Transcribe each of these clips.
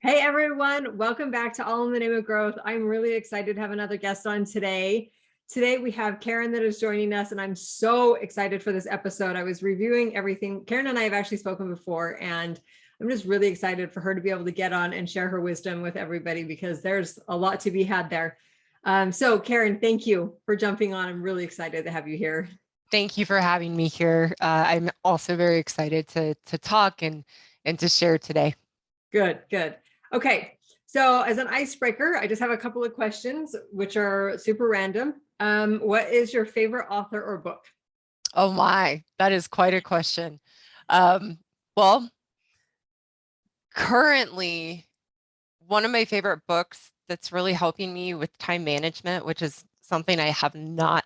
Hey everyone, welcome back to All in the Name of Growth. I'm really excited to have another guest on today. Today we have Karyn that is joining us, and I'm so excited for this episode. I was reviewing everything. Karyn and I have actually spoken before, and I'm just really excited for her to be able to get on and share her wisdom with everybody because there's a lot to be had there. So Karyn, thank you for jumping on. I'm really excited to have you here. Thank you for having me here. I'm also very excited to talk and to share today. Good, good. Okay, so as an icebreaker, I just have a couple of questions, which are super random. What is your favorite author or book? Oh my, that is quite a question. Um, well, currently, one of my favorite books that's really helping me with time management, which is something I have not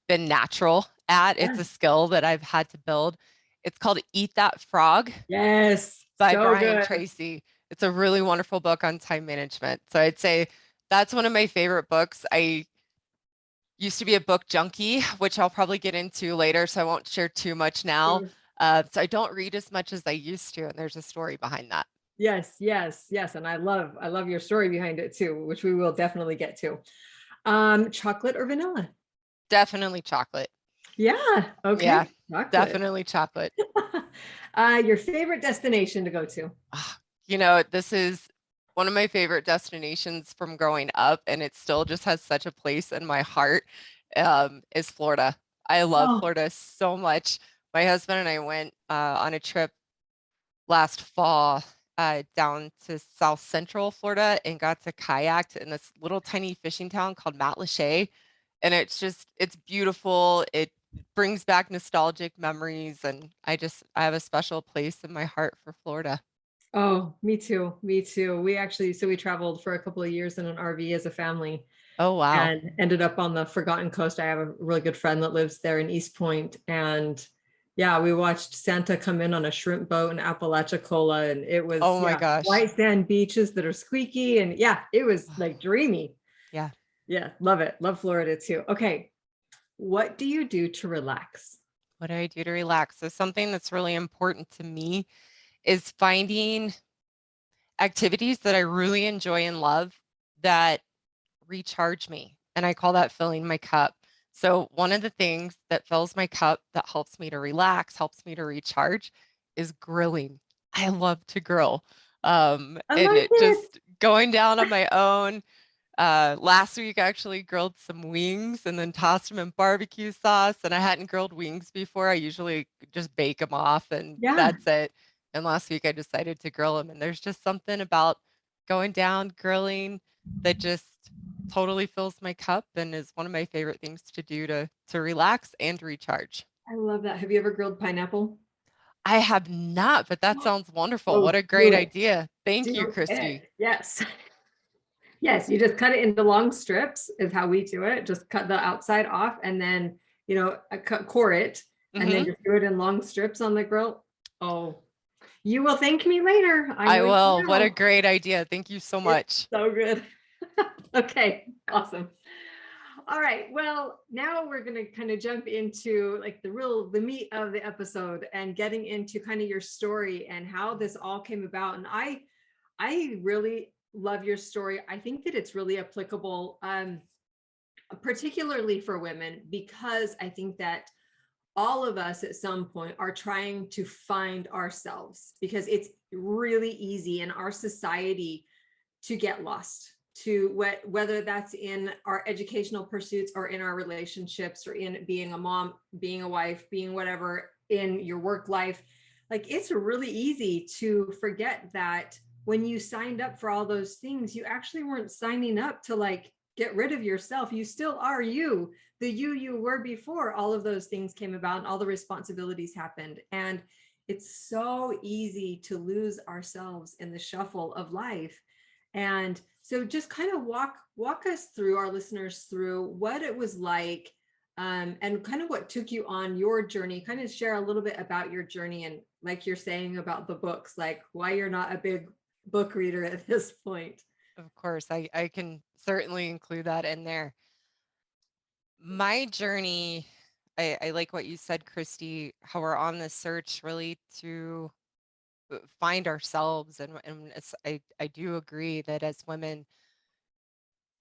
been natural at. It's Yeah. a skill that I've had to build. It's called Eat That Frog Yes, by so Brian good. Tracy. It's a really wonderful book on time management. So I'd say that's one of my favorite books. I used to be a book junkie, which I'll probably get into later, so I won't share too much now. Sure. So I don't read as much as I used to, and there's a story behind that. Yes, yes, yes. And I love your story behind it too, which we will definitely get to. Chocolate or vanilla? Definitely chocolate. Yeah, Yeah, okay. Chocolate. definitely chocolate. Your favorite destination to go to? Ah, this is one of my favorite destinations from growing up, and it still just has such a place in my heart, is Florida. I love Oh, Florida so much. My husband and I went on a trip last fall down to South Central Florida and got to kayak in this little tiny fishing town called Matlacha. And it's beautiful. It brings back nostalgic memories. And I have a special place in my heart for Florida. oh, me too. Me too. We traveled for a couple of years in an RV as a family Oh, wow. and ended up on the Forgotten Coast. I have a really good friend that lives there in East Point, and yeah, we watched Santa come in on a shrimp boat in Apalachicola, and it was Oh my yeah, gosh. white sand beaches that are squeaky, and yeah, it was like dreamy. Yeah. Yeah, love it. Love Florida too. Okay, what do you do to relax? What do I do to relax? So something that's really important to me is finding activities that I really enjoy and love that recharge me. And I call that filling my cup. So, one of the things that fills my cup that helps me to relax, helps me to recharge is grilling. I love to grill. I And like it it. just going down on my own. Last week, I actually grilled some wings and then tossed them in barbecue sauce. And I hadn't grilled wings before. I usually just bake them off and Yeah, that's it. And last week, I decided to grill them. And there's just something about going down, grilling that just totally fills my cup and is one of my favorite things to do to relax and recharge. I love that. Have you ever grilled pineapple? I have not, but that sounds wonderful. What Oh, a great do it. idea. Thank you, Do Christy. it. Yes. Yes, you just cut it into long strips is how we do it. Just cut the outside off and then, core it and then Hmm. just do it in long strips on the grill. Oh, you will thank me later. I I know you will. What a will. great idea. Thank you so It's much. so good. Okay, awesome. All right. Well, now we're going to kind of jump into like the meat of the episode and getting into kind of your story and how this all came about. And I really love your story. I think that it's really applicable, particularly for women, because I think that all of us at some point are trying to find ourselves because it's really easy in our society to get lost to whether that's in our educational pursuits or in our relationships or in being a mom, being a wife, being whatever in your work life. Like it's really easy to forget that when you signed up for all those things, you actually weren't signing up to like get rid of yourself. You still are you, the you were before all of those things came about and all the responsibilities happened. And it's so easy to lose ourselves in the shuffle of life. And so just kind of walk us through, our listeners through what it was like, and kind of what took you on your journey. Kind of share a little bit about your journey and like you're saying about the books, like why you're not a big book reader at this point. Of course, I can certainly include that in there. My journey, I like what you said, Christy, how we're on this search really to find ourselves. And I do agree that as women,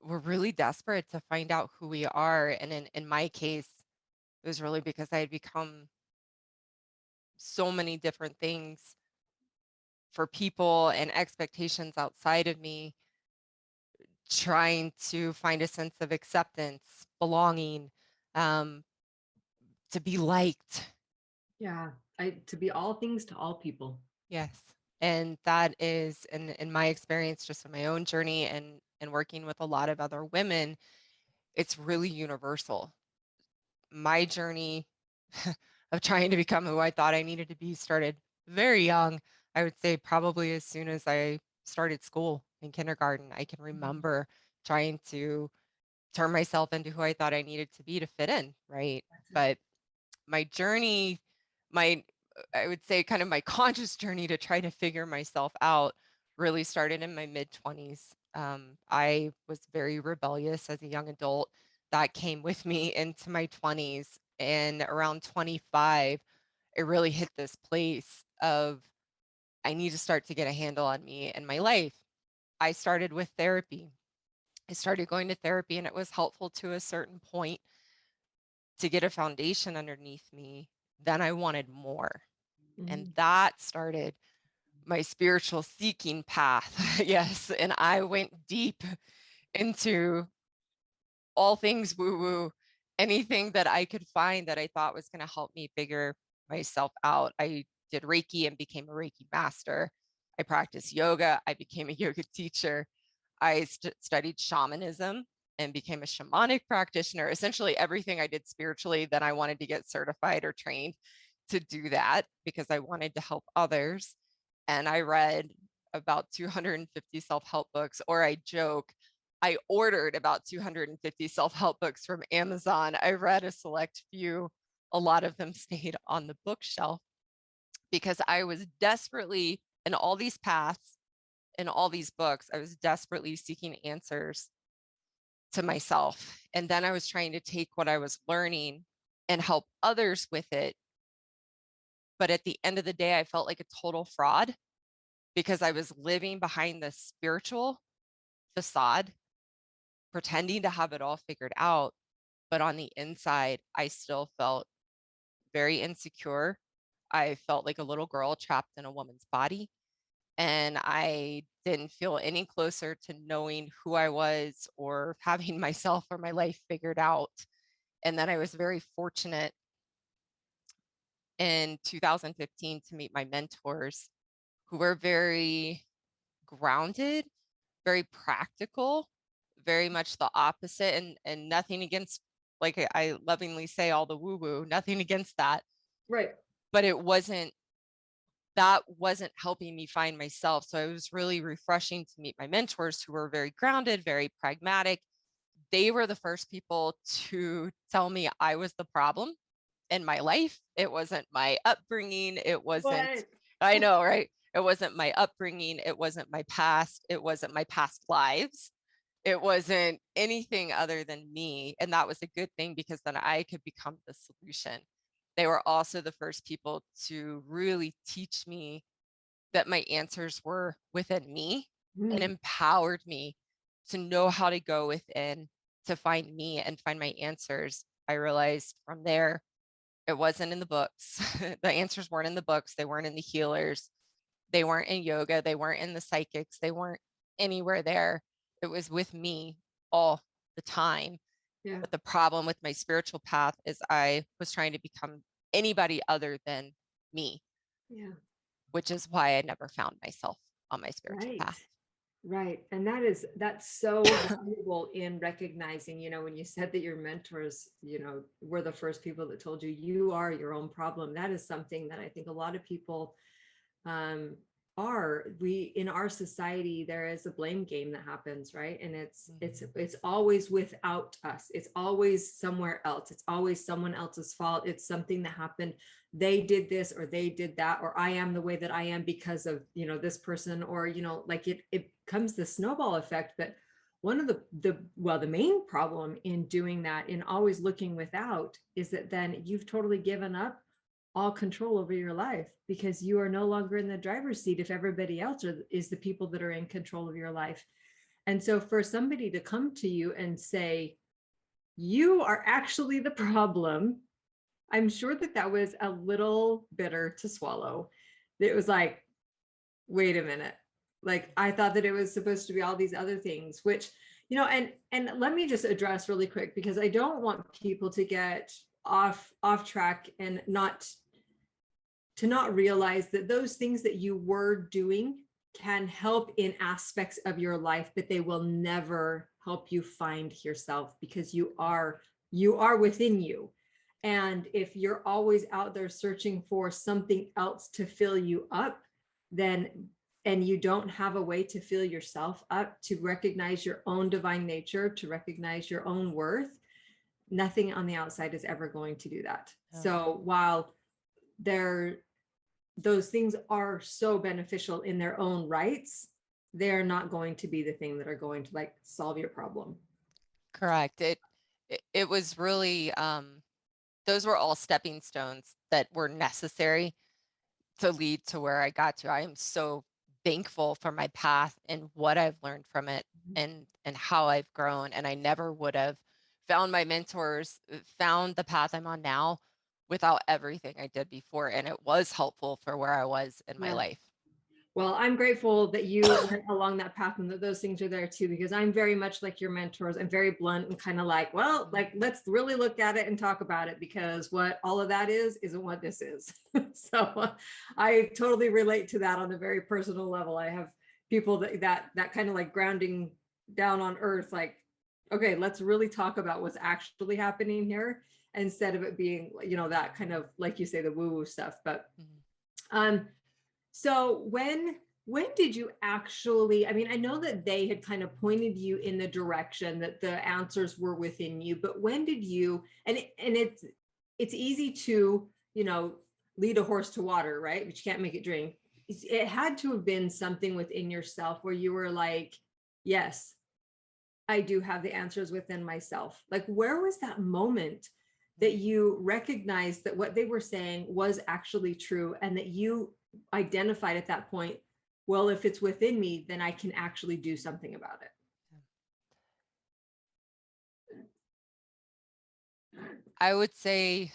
we're really desperate to find out who we are. And in my case, it was really because I had become so many different things for people and expectations outside of me, trying to find a sense of acceptance, belonging, um, to be liked. Yeah. To be all things to all people. Yes. And that is, in my experience, just in my own journey and working with a lot of other women, it's really universal. My journey of trying to become who I thought I needed to be started very young. I would say probably as soon as I started school in kindergarten. I can remember trying to turn myself into who I thought I needed to be to fit in, right? But my journey, my I would say kind of my conscious journey to try to figure myself out really started in my mid 20s. I was very rebellious as a young adult. That came with me into my 20s. And around 25, it really hit this place of I need to start to get a handle on me and my life. I started with therapy. I started going to therapy, and it was helpful to a certain point to get a foundation underneath me. Then I wanted more. And that started my spiritual seeking path. Yes. And I went deep into all things woo woo, anything that I could find that I thought was going to help me figure myself out. I did Reiki and became a Reiki master. I practiced yoga. I became a yoga teacher. I studied shamanism and became a shamanic practitioner. Essentially, everything I did spiritually, then I wanted to get certified or trained to do that because I wanted to help others. And I read about 250 self-help books, or I joke, I ordered about 250 self-help books from Amazon. I read a select few. A lot of them stayed on the bookshelf because I was desperately, in all these paths, in all these books, I was desperately seeking answers to myself. And then I was trying to take what I was learning and help others with it. But at the end of the day, I felt like a total fraud because I was living behind this spiritual facade, pretending to have it all figured out. But on the inside, I still felt very insecure. I felt like a little girl trapped in a woman's body. And I didn't feel any closer to knowing who I was or having myself or my life figured out. And then I was very fortunate in 2015 to meet my mentors who were very grounded, very practical, very much the opposite, and nothing against, like I lovingly say, all the woo woo, nothing against that. Right. But that wasn't helping me find myself. So it was really refreshing to meet my mentors who were very grounded, very pragmatic. They were the first people to tell me I was the problem in my life. It wasn't my upbringing. It wasn't, What? I know, right? It wasn't my upbringing. It wasn't my past. It wasn't my past lives. It wasn't anything other than me. And that was a good thing because then I could become the solution. They were also the first people to really teach me that my answers were within me and empowered me to know how to go within to find me and find my answers. I realized from there, it wasn't in the books. The answers weren't in the books. They weren't in the healers. They weren't in yoga. They weren't in the psychics. They weren't anywhere there. It was with me all the time. Yeah. But the problem with my spiritual path is I was trying to become anybody other than me. Yeah. Which is why I never found myself on my spiritual Right. path. Right. And that's so valuable in recognizing, when you said that your mentors, were the first people that told you you are your own problem. That is something that I think a lot of people um, we in our society, there is a blame game that happens, right? And it's always without us. It's always somewhere else. It's always someone else's fault. It's something that happened. They did this or they did that, or I am the way that I am because of, this person, or, like it comes the snowball effect. But one of the main problem in doing that, in always looking without, is that then you've totally given up all control over your life, because you are no longer in the driver's seat if everybody else is the people that are in control of your life. And so for somebody to come to you and say, you are actually the problem, I'm sure that that was a little bitter to swallow. It was like, wait a minute. Like, I thought that it was supposed to be all these other things, which, and let me just address really quick, because I don't want people to get off track and not realize that those things that you were doing can help in aspects of your life, but they will never help you find yourself, because you are within you. And if you're always out there searching for something else to fill you up, then, and you don't have a way to fill yourself up, to recognize your own divine nature, to recognize your own worth, nothing on the outside is ever going to do that. Oh. So while those things are so beneficial in their own rights, they're not going to be the thing that are going to like solve your problem. Correct. It was really, those were all stepping stones that were necessary to lead to where I got to. I am so thankful for my path and what I've learned from it, and how I've grown. And I never would have found my mentors, found the path I'm on now, without everything I did before. And it was helpful for where I was in my life. Well, I'm grateful that you went along that path and that those things are there too, because I'm very much like your mentors. I'm very blunt and kind of like, well, like, let's really look at it and talk about it, because what all of that isn't what this is. So I totally relate to that on a very personal level. I have people that kind of like grounding down on earth, like, okay, let's really talk about what's actually happening here, instead of it being, that kind of, like you say, the woo-woo stuff. But so when did you actually, I mean, I know that they had kind of pointed you in the direction that the answers were within you, but when did you, and it's easy to, lead a horse to water, right? But you can't make it drink. It had to have been something within yourself where you were like, yes, I do have the answers within myself. Like, where was that moment that you recognized that what they were saying was actually true, and that you identified at that point, well, if it's within me, then I can actually do something about it? I would say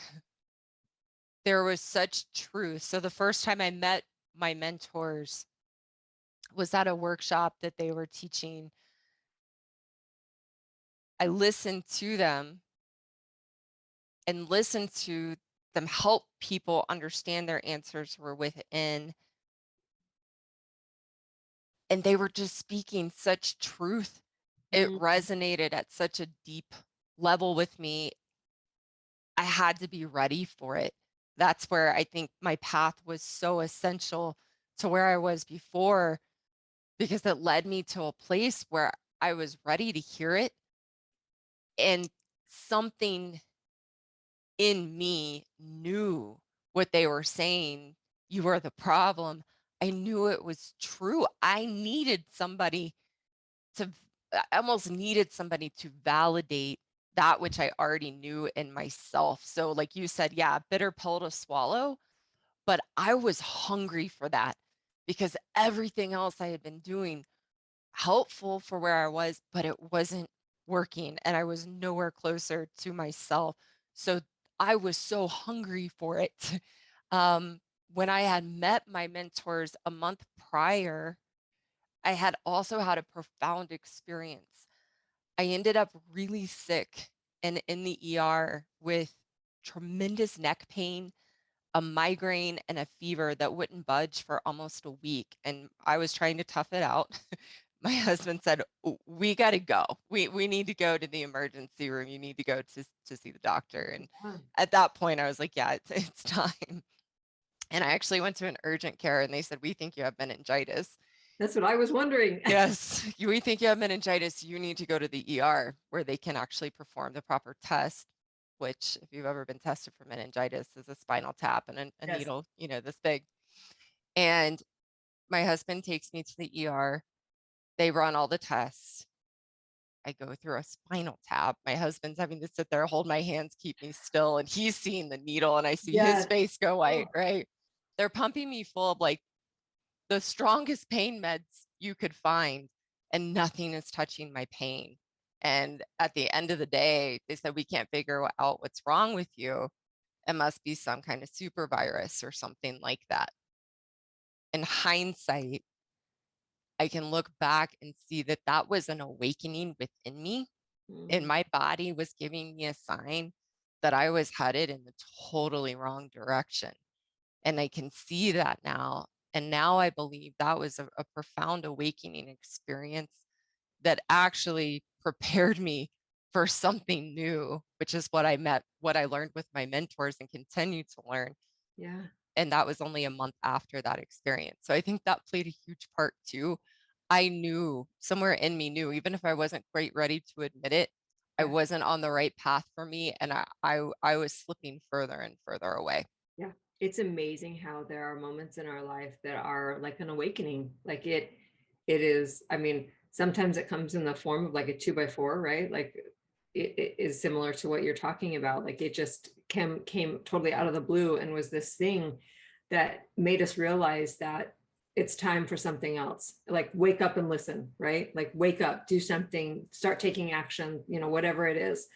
there was such truth. So the first time I met my mentors was at a workshop that they were teaching. I listened to them and listened to them help people understand their answers were within. And they were just speaking such truth. It resonated at such a deep level with me. I had to be ready for it. That's where I think my path was so essential to where I was before, because it led me to a place where I was ready to hear it. And something in me knew what they were saying. You are the problem. I knew it was true. I needed somebody I almost needed somebody to validate that which I already knew in myself. So, like you said, yeah, bitter pill to swallow, but I was hungry for that, because everything else I had been doing helpful for where I was, but it wasn't working, and I was nowhere closer to myself. So I was so hungry for it. When I had met my mentors a month prior, I had also had a profound experience. I ended up really sick and in the ER with tremendous neck pain, a migraine, and a fever that wouldn't budge for almost a week. And I was trying to tough it out. My husband said, we got to go. We need to go to the emergency room. You need to go to see the doctor. And at that point, I was like, yeah, it's time. And I actually went to an urgent care, and they said, we think you have meningitis. That's what I was wondering. Yes, we think you have meningitis. You need to go to the ER, where they can actually perform the proper test, which, if you've ever been tested for meningitis, is a spinal tap and a Yes. needle, this big. And my husband takes me to the ER. They run all the tests. I go through a spinal tap. My husband's having to sit there, hold my hands, keep me still, and he's seeing the needle, and I see his Yes. face go white, Oh, right? They're pumping me full of like the strongest pain meds you could find, and nothing is touching my pain. And at the end of the day, they said, we can't figure out what's wrong with you. It must be some kind of super virus or something like that. In hindsight, I can look back and see that that was an awakening within me, and mm, my body was giving me a sign that I was headed in the totally wrong direction. And I can see that now. And now I believe that was a profound awakening experience that actually prepared me for something new, which is what I learned with my mentors and continue to learn. yeah. And that was only a month after that experience. So I think that played a huge part too. I knew, somewhere in me knew, even if I wasn't quite ready to admit it, I Yeah. wasn't on the right path for me. And I was slipping further and further away. Yeah. It's amazing how there are moments in our life that are like an awakening. Like it is, I mean, sometimes it comes in the form of like a 2x4, right? Like it is similar to what you're talking about. Like it just came totally out of the blue and was this thing that made us realize that it's time for something else. Like wake up and listen, right? Like wake up, do something, start taking action, whatever it is.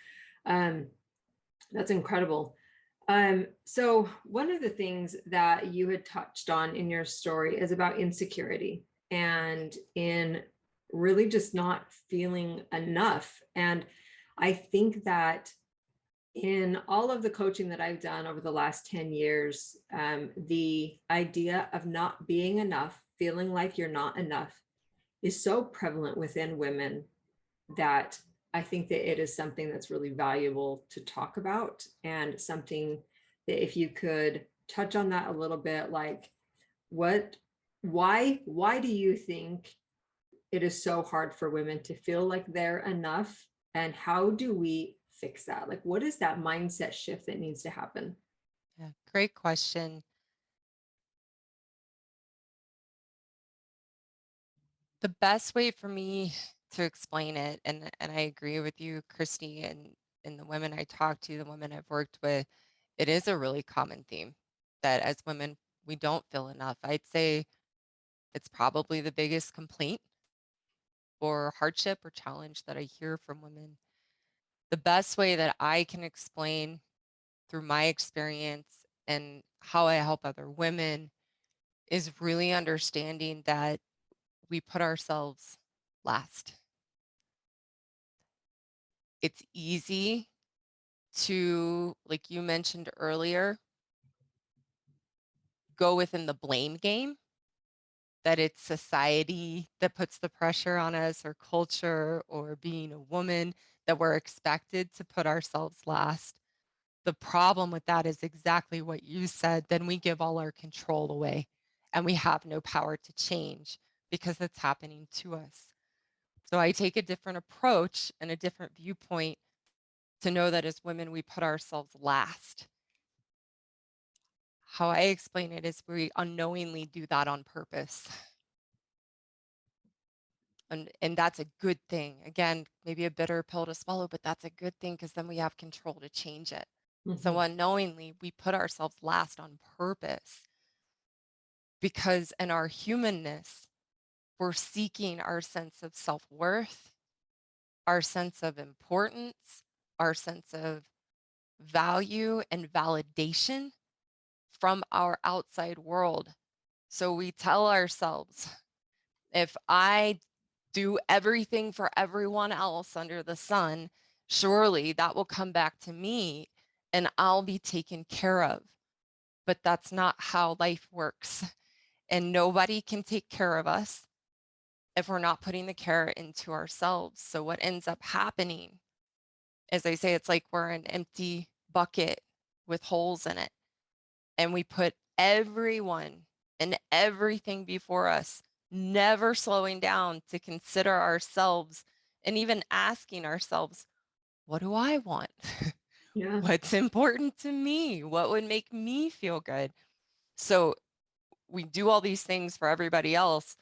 Um, that's incredible. So one of the things that you had touched on in your story is about insecurity and in really just not feeling enough. And I think that in all of the coaching that I've done over the last 10 years, the idea of not being enough, feeling like you're not enough, is so prevalent within women that I think that it is something that's really valuable to talk about, and something that if you could touch on that a little bit, like what, why do you think it is so hard for women to feel like they're enough, and how do we fix that? Like, what is that mindset shift that needs to happen? Yeah, great question. The best way for me to explain it, and I agree with you, Christy, and the women I talk to, the women I've worked with, it is a really common theme that as women, we don't feel enough. I'd say it's probably the biggest complaint or hardship or challenge that I hear from women. The best way that I can explain through my experience and how I help other women is really understanding that we put ourselves last. It's easy to, like you mentioned earlier, go within the blame game, that it's society that puts the pressure on us, or culture, or being a woman, that we're expected to put ourselves last. The problem with that is exactly what you said. Then we give all our control away and we have no power to change because it's happening to us. So I take a different approach and a different viewpoint to know that as women, we put ourselves last. How I explain it is we unknowingly do that on purpose. And that's a good thing. Again, maybe a bitter pill to swallow, but that's a good thing because then we have control to change it. So Mhm. unknowingly, we put ourselves last on purpose because in our humanness, we're seeking our sense of self-worth, our sense of importance, our sense of value and validation from our outside world. So we tell ourselves, if I do everything for everyone else under the sun, surely that will come back to me and I'll be taken care of. But that's not how life works. And nobody can take care of us if we're not putting the care into ourselves. So what ends up happening, as I say, it's like we're an empty bucket with holes in it. And we put everyone and everything before us, never slowing down to consider ourselves and even asking ourselves, what do I want? Yeah. What's important to me? What would make me feel good? So we do all these things for everybody else,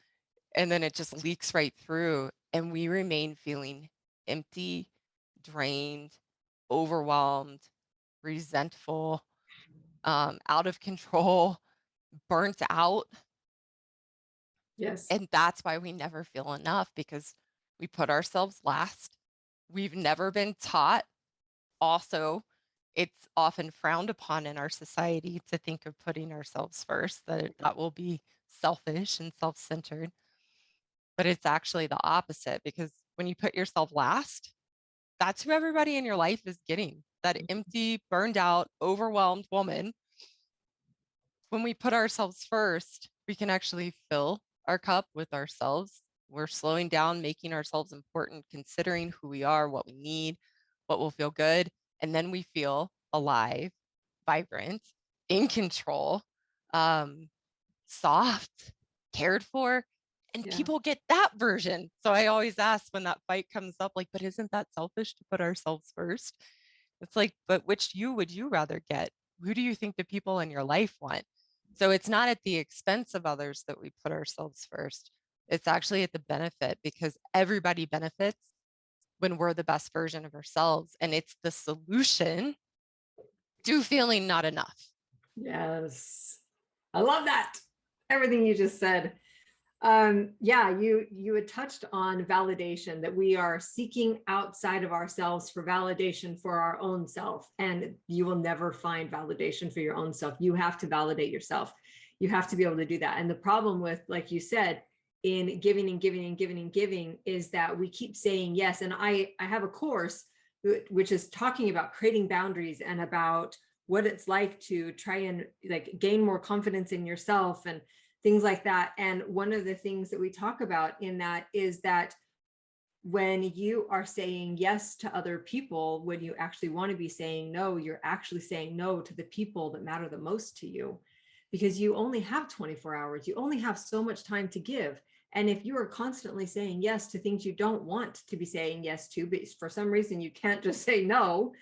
and then it just leaks right through, and we remain feeling empty, drained, overwhelmed, resentful, out of control, burnt out. Yes. And that's why we never feel enough, because we put ourselves last. We've never been taught. Also, it's often frowned upon in our society to think of putting ourselves first, that will be selfish and self-centered. But it's actually the opposite, because when you put yourself last, that's who everybody in your life is getting. That empty, burned out, overwhelmed woman. When we put ourselves first, we can actually fill our cup with ourselves. We're slowing down, making ourselves important, considering who we are, what we need, what will feel good. And then we feel alive, vibrant, in control, soft, cared for. And Yeah. people get that version. So I always ask when that fight comes up, like, but isn't that selfish to put ourselves first? It's like, but which you would you rather get? Who do you think the people in your life want? So it's not at the expense of others that we put ourselves first. It's actually at the benefit, because everybody benefits when we're the best version of ourselves. And it's the solution to feeling not enough. Yes. I love that. Everything you just said. Yeah, you had touched on validation, that we are seeking outside of ourselves for validation for our own self, and you will never find validation for your own self. You have to validate yourself. You have to be able to do that. And the problem with, like you said, in giving and giving and giving and giving is that we keep saying yes. And I have a course which is talking about creating boundaries and about what it's like to try and like gain more confidence in yourself and things like that. And one of the things that we talk about in that is that when you are saying yes to other people, when you actually want to be saying no, you're actually saying no to the people that matter the most to you, because you only have 24 hours. You only have so much time to give. And if you are constantly saying yes to things you don't want to be saying yes to, but for some reason you can't just say no,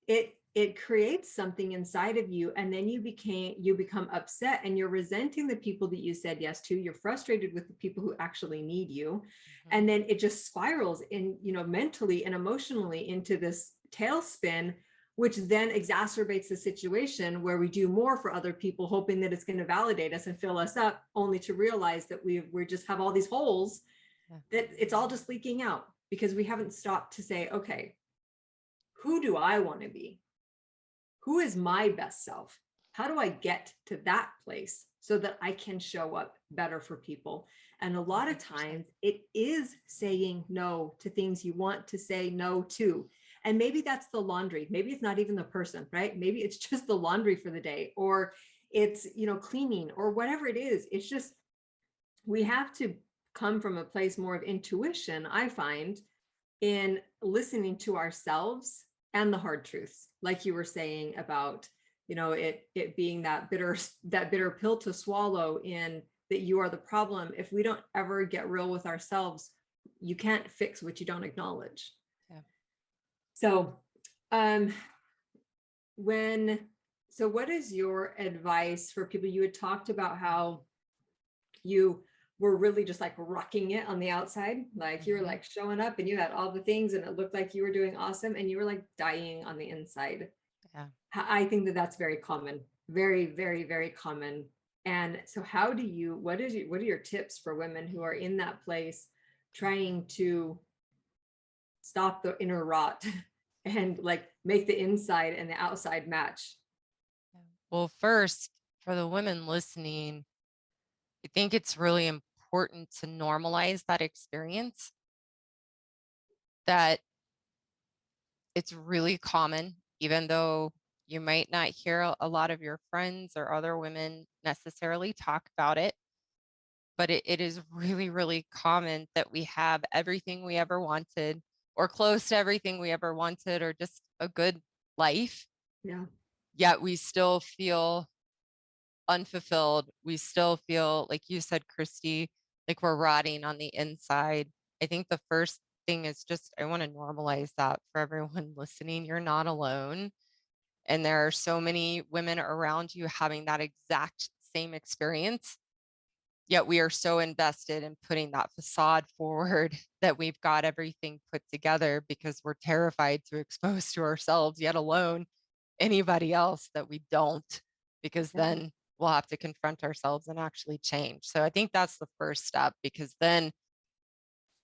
it creates something inside of you, and then you become upset and you're resenting the people that you said yes to. You're frustrated with the people who actually need you, and then it just spirals in, mentally and emotionally into this tailspin, which then exacerbates the situation where we do more for other people, hoping that it's going to validate us and fill us up, only to realize that we just have all these holes, that it's all just leaking out because we haven't stopped to say, okay, who do I want to be? Who is my best self? How do I get to that place so that I can show up better for people? And a lot of times it is saying no to things you want to say no to. And maybe that's the laundry. Maybe it's not even the person, right? Maybe it's just the laundry for the day, or it's, cleaning, or whatever it is. It's just, we have to come from a place more of intuition, I find, in listening to ourselves and the hard truths, like you were saying about, it being that bitter pill to swallow, in that you are the problem. If we don't ever get real with ourselves, you can't fix what you don't acknowledge. Yeah. So, what is your advice for people? You had talked about how you were really just like rocking it on the outside. Like you were like showing up and you had all the things and it looked like you were doing awesome, and you were like dying on the inside. Yeah. I think that that's very common, very, very, very common. And so what are your tips for women who are in that place, trying to stop the inner rot and like make the inside and the outside match? Well, first, for the women listening, I think it's really important to normalize that experience, that it's really common, even though you might not hear a lot of your friends or other women necessarily talk about it. But it is really, really common that we have everything we ever wanted, or close to everything we ever wanted, or just a good life. Yeah. Yet we still feel unfulfilled. We still feel, like you said, Christy, like we're rotting on the inside. I think the first thing is just, I want to normalize that for everyone listening. You're not alone. And there are so many women around you having that exact same experience. Yet we are so invested in putting that facade forward that we've got everything put together because we're terrified to expose to ourselves, yet alone anybody else, that we don't, because then we'll have to confront ourselves and actually change. So I think that's the first step, because then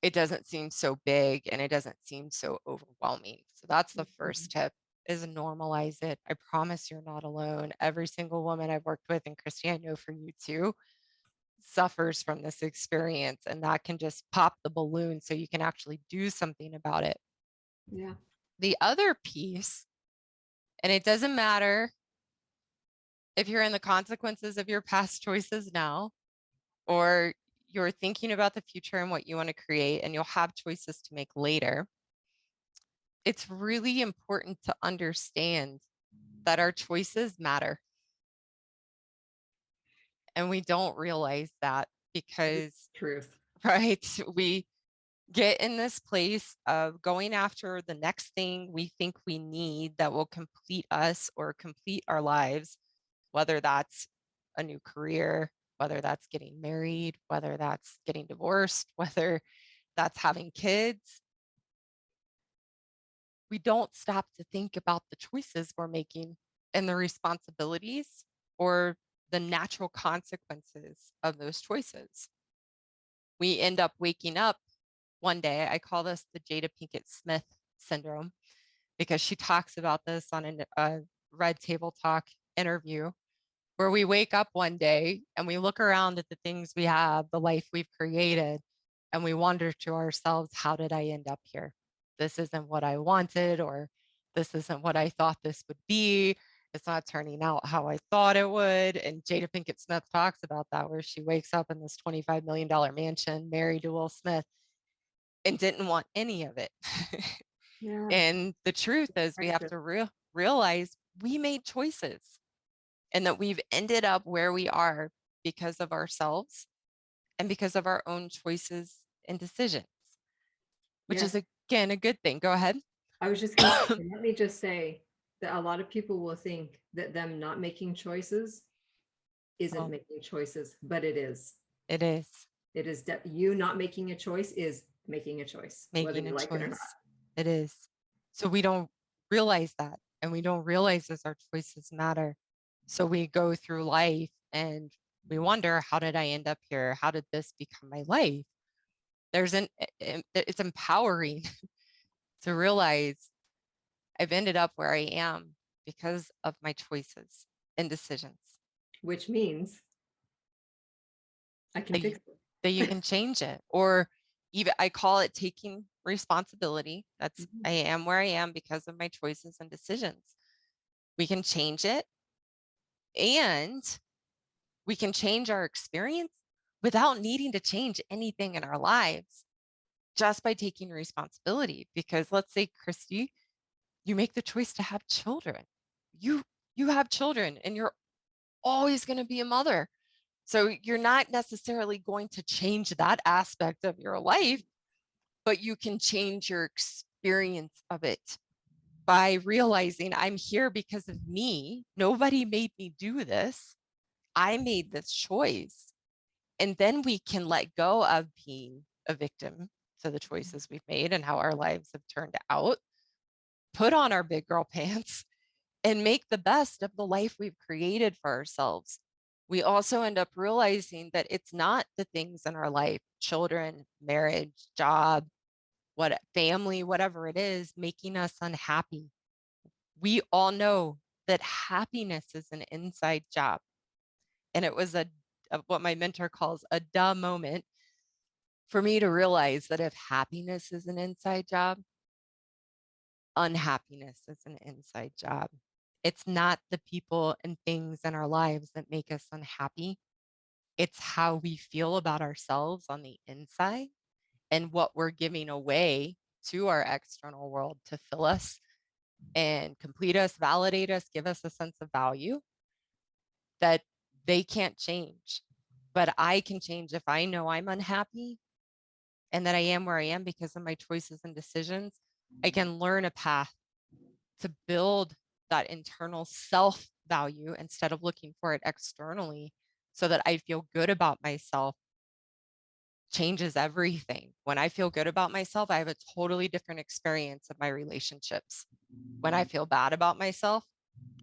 it doesn't seem so big and it doesn't seem so overwhelming. So that's the first tip, is normalize it. I promise you're not alone. Every single woman I've worked with, and Christy, I know for you too, suffers from this experience, and that can just pop the balloon so you can actually do something about it. Yeah. The other piece, and it doesn't matter if you're in the consequences of your past choices now, or you're thinking about the future and what you want to create, and you'll have choices to make later. It's really important to understand that our choices matter. And we don't realize that because, Truth. right, we get in this place of going after the next thing we think we need that will complete us or complete our lives, whether that's a new career, whether that's getting married, whether that's getting divorced, whether that's having kids. We don't stop to think about the choices we're making and the responsibilities or the natural consequences of those choices. We end up waking up one day. I call this the Jada Pinkett Smith syndrome, because she talks about this on a Red Table Talk interview, where we wake up one day and we look around at the things we have, the life we've created, and we wonder to ourselves, how did I end up here? This isn't what I wanted, or this isn't what I thought this would be. It's not turning out how I thought it would. And Jada Pinkett Smith talks about that, where she wakes up in this $25 million mansion, married to Will Smith, and didn't want any of it. Yeah. And the truth is, we have to realize we made choices, and that we've ended up where we are because of ourselves and because of our own choices and decisions, which is, again, a good thing. Go ahead. I was just going to say, let me just say that a lot of people will think that them not making choices isn't making choices, but it is. It is. It is you not making a choice is making a choice, whether you like it or not. It is. So we don't realize that, and we don't realize as our choices matter. So we go through life and we wonder, how did I end up here? How did this become my life? It's empowering to realize I've ended up where I am because of my choices and decisions. Which means I can fix it. That you can change it. Or even, I call it taking responsibility. That's, I am where I am because of my choices and decisions. We can change it, and we can change our experience without needing to change anything in our lives, just by taking responsibility. Because let's say, Christy, you make the choice to have children. You have children, and you're always going to be a mother. So you're not necessarily going to change that aspect of your life, but you can change your experience of it by realizing, I'm here because of me. Nobody made me do this. I made this choice. And then we can let go of being a victim to the choices we've made and how our lives have turned out, put on our big girl pants, and make the best of the life we've created for ourselves. We also end up realizing that it's not the things in our life, children, marriage, job, family, whatever it is, making us unhappy. We all know that happiness is an inside job. And it was what my mentor calls a duh moment for me to realize that if happiness is an inside job, unhappiness is an inside job. It's not the people and things in our lives that make us unhappy. It's how we feel about ourselves on the inside, and what we're giving away to our external world to fill us and complete us, validate us, give us a sense of value, that they can't change. But I can change if I know I'm unhappy and that I am where I am because of my choices and decisions. I can learn a path to build that internal self value instead of looking for it externally, so that I feel good about myself changes everything. When I feel good about myself, I have a totally different experience of my relationships. When I feel bad about myself,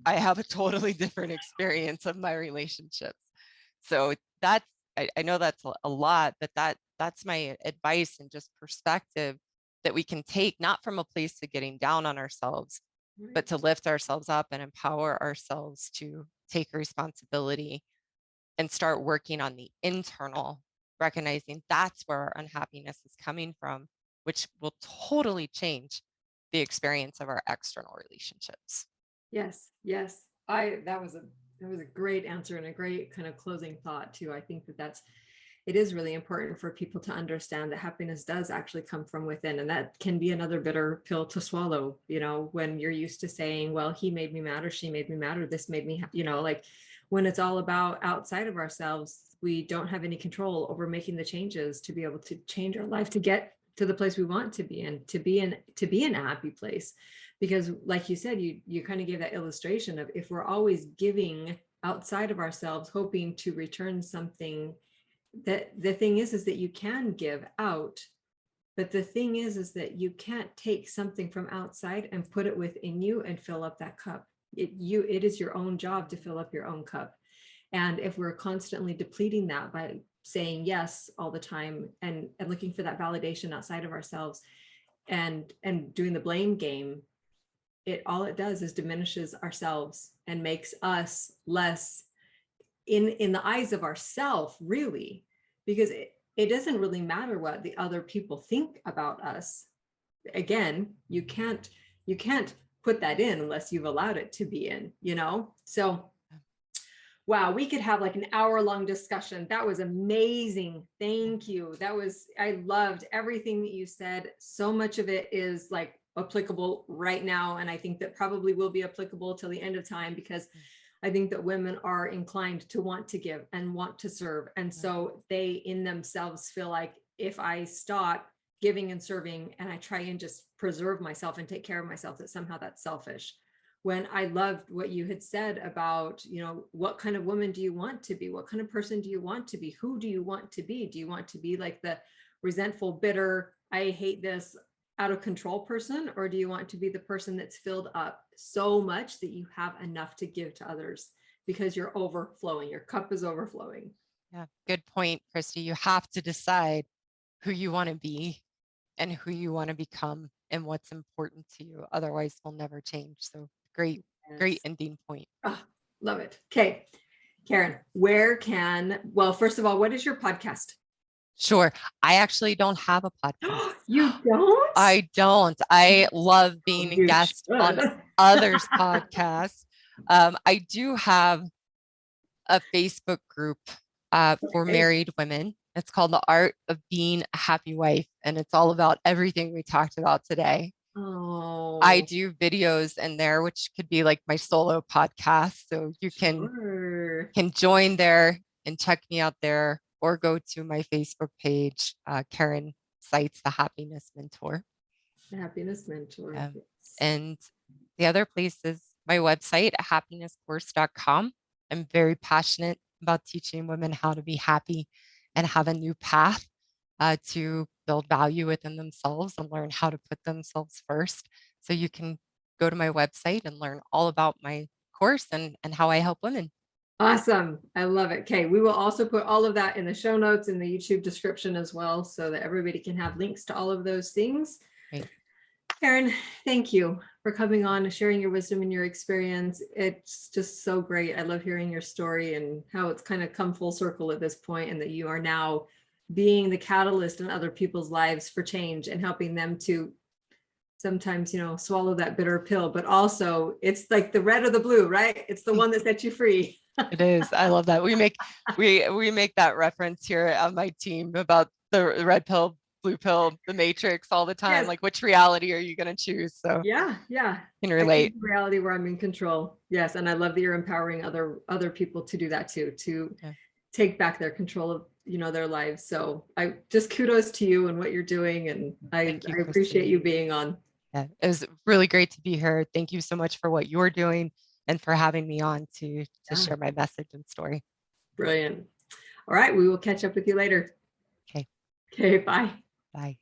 I have a totally different experience of my relationships. So that's, I know that's a lot, but that's my advice and just perspective that we can take, not from a place of getting down on ourselves, but to lift ourselves up and empower ourselves to take responsibility and start working on the internal, recognizing that's where our unhappiness is coming from, which will totally change the experience of our external relationships. Yes, yes. That was a great answer and a great kind of closing thought too. I think that it is really important for people to understand that happiness does actually come from within, and that can be another bitter pill to swallow, when you're used to saying, well, he made me mad, or she made me mad, or this made me, like when it's all about outside of ourselves, we don't have any control over making the changes to be able to change our life, to get to the place we want to be in, to be in a happy place. Because like you said, you kind of gave that illustration of, if we're always giving outside of ourselves, hoping to return something, that the thing is that you can give out, but the thing is that you can't take something from outside and put it within you and fill up that cup. It is your own job to fill up your own cup. And if we're constantly depleting that by saying yes all the time, and looking for that validation outside of ourselves, and doing the blame game, all it does is diminishes ourselves and makes us less in the eyes of ourself, really, because it doesn't really matter what the other people think about us. Again, you can't put that in unless you've allowed it to be in, so wow, we could have like an hour-long discussion. That was amazing. Thank you. I loved everything that you said. So much of it is like applicable right now, and I think that probably will be applicable till the end of time, because I think that women are inclined to want to give and want to serve. And so they in themselves feel like, if I stop giving and serving and I try and just preserve myself and take care of myself, that somehow that's selfish. When I loved what you had said about, what kind of woman do you want to be? What kind of person do you want to be? Who do you want to be? Do you want to be like the resentful, bitter, I hate this, out of control person? Or do you want to be the person that's filled up so much that you have enough to give to others because you're overflowing, your cup is overflowing? Yeah, good point, Christy. You have to decide who you want to be and who you want to become and what's important to you. Otherwise, we'll never change. So great ending point. Oh, love it. Okay, Karyn, first of all, what is your podcast? Sure. I actually don't have a podcast. You don't? I don't. I love being a guest on others' podcasts. I do have a Facebook group for married women. It's called The Art of Being a Happy Wife, and it's all about everything we talked about today. Oh, I do videos in there, which could be like my solo podcast. So you can join there and check me out there, or go to my Facebook page, Karyn Seitz, the Happiness Mentor. The Happiness Mentor. Yes. And the other place is my website, happinesscourse.com. I'm very passionate about teaching women how to be happy and have a new path to build value within themselves and learn how to put themselves first. So you can go to my website and learn all about my course and how I help women. Awesome. I love it. Okay. We will also put all of that in the show notes in the YouTube description as well, so that everybody can have links to all of those things. Great. Karyn, thank you for coming on and sharing your wisdom and your experience. It's just so great. I love hearing your story and how it's kind of come full circle at this point, and that you are now being the catalyst in other people's lives for change and helping them to sometimes, swallow that bitter pill, but also it's like the red or the blue, right? It's the one that sets you free. It is. I love that. We make that reference here on my team about the red pill, blue pill, the matrix all the time. Yes. Like, which reality are you going to choose? So yeah. Can relate. Reality where I'm in control. Yes. And I love that you're empowering other people to do that too, to take back their control of, their lives. So I just kudos to you and what you're doing. And I appreciate you being on. Yeah, it was really great to be here. Thank you so much for what you're doing and for having me on to share my message and story. Brilliant. All right, we will catch up with you later. Okay. Okay, bye. Bye.